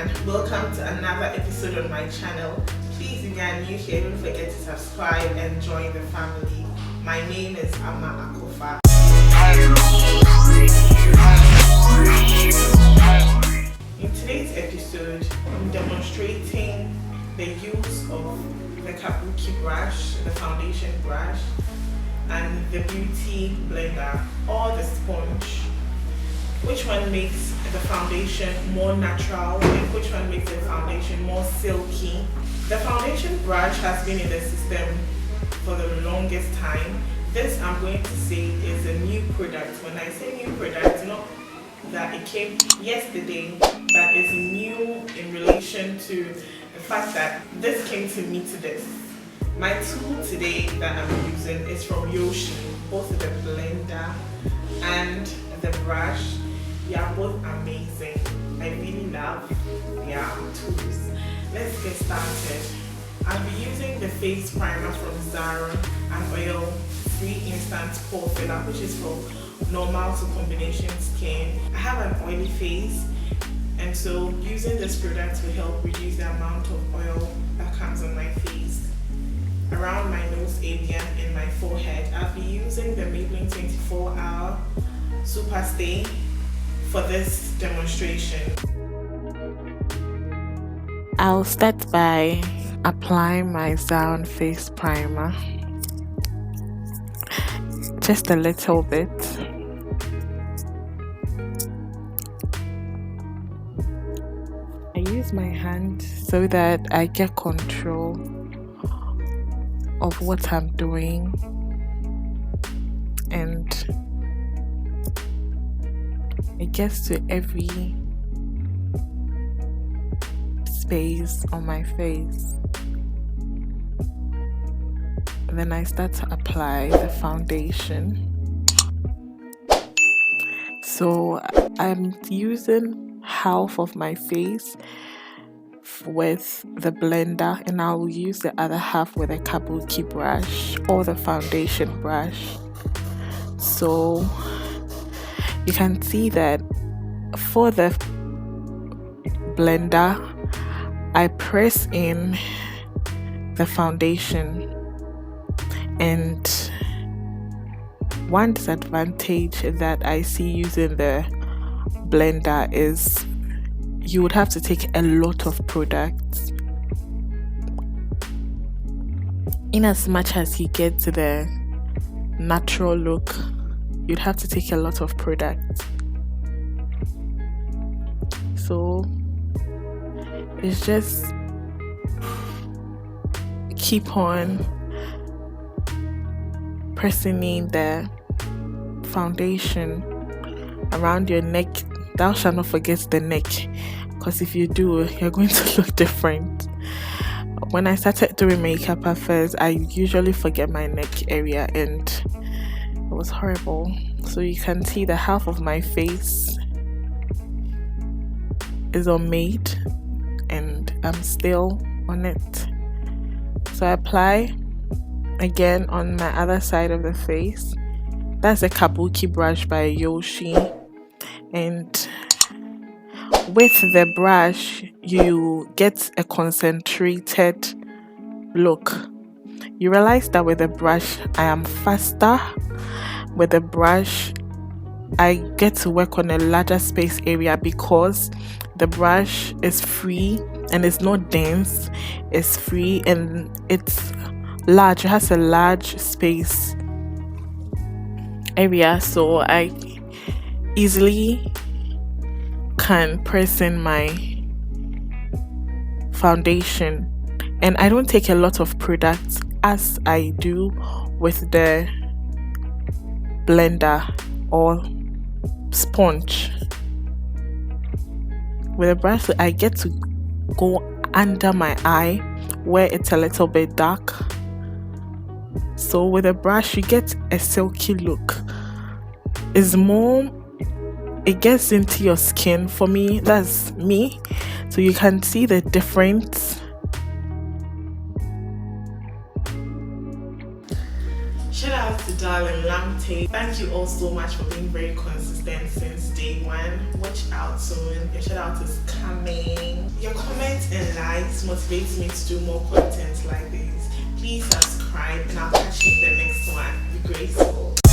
everyone, welcome to another episode on my channel. Please, if you are new here, don't forget to subscribe and join the family. My name is Akorfa. In today's episode, I'm demonstrating the use of the kabuki brush, the foundation brush, and the beauty blender or the sponge. Which one makes the foundation more natural and which one makes the foundation more silky? The foundation brush has been in the system for the longest time. This, I'm going to say, is a new product. When I say new product, not that it came yesterday, but it's new in relation to the fact that this came to me to this. My tool today that I'm using is from Yoshi, both the blender and the brush. They are both amazing. I really love their tools. Let's get started. I'll be using the face primer from Zara, an oil-free instant pore filler, which is for normal to combination skin. I have an oily face, and so using this product will help reduce the amount of oil that comes on my face. Around my nose area and my forehead, I'll be using the Maybelline 24-Hour Super Stay for this demonstration. I'll start by applying my Zara face primer, just a little bit. I use my hand so that I get control of what I'm doing, and it gets to every space on my face. And then I start to apply the foundation. So I'm using half of my face with the blender, and I will use the other half with a kabuki brush or the foundation brush. So you can see that for the blender, I press in the foundation, and one disadvantage that I see using the blender is you would have to take a lot of products. In as much as you get to the natural look, you'd have to take a lot of products. So it's just keep on pressing in the foundation around your neck. Thou shalt not forget the neck, because if you do, you're going to look different. When I started doing makeup at first, I usually forget my neck area, and it was horrible. So you can see the half of my face is unmade, and I'm still on it. So I apply again on my other side of the face. That's a kabuki brush by Yoshi, and with the brush you get a concentrated look. You realize that with the brush I am faster. With the brush I get to work on a larger space area because the brush is free and it's not dense. It's free and it's large. It has a large space area, so I easily can press in my foundation, and I don't take a lot of products as I do with the blender or sponge. With a brush I get to go under my eye where it's a little bit dark. So with a brush you get a silky look. It's more, it gets into your skin. For me, that's me, so you can see the difference. Shout out to darling Lamte. Thank you all so much for being very consistent since day one. Watch out soon. Your shout out is coming. Your comments and likes motivates me to do more content like this. Please subscribe and I'll catch you in the next one. Be grateful.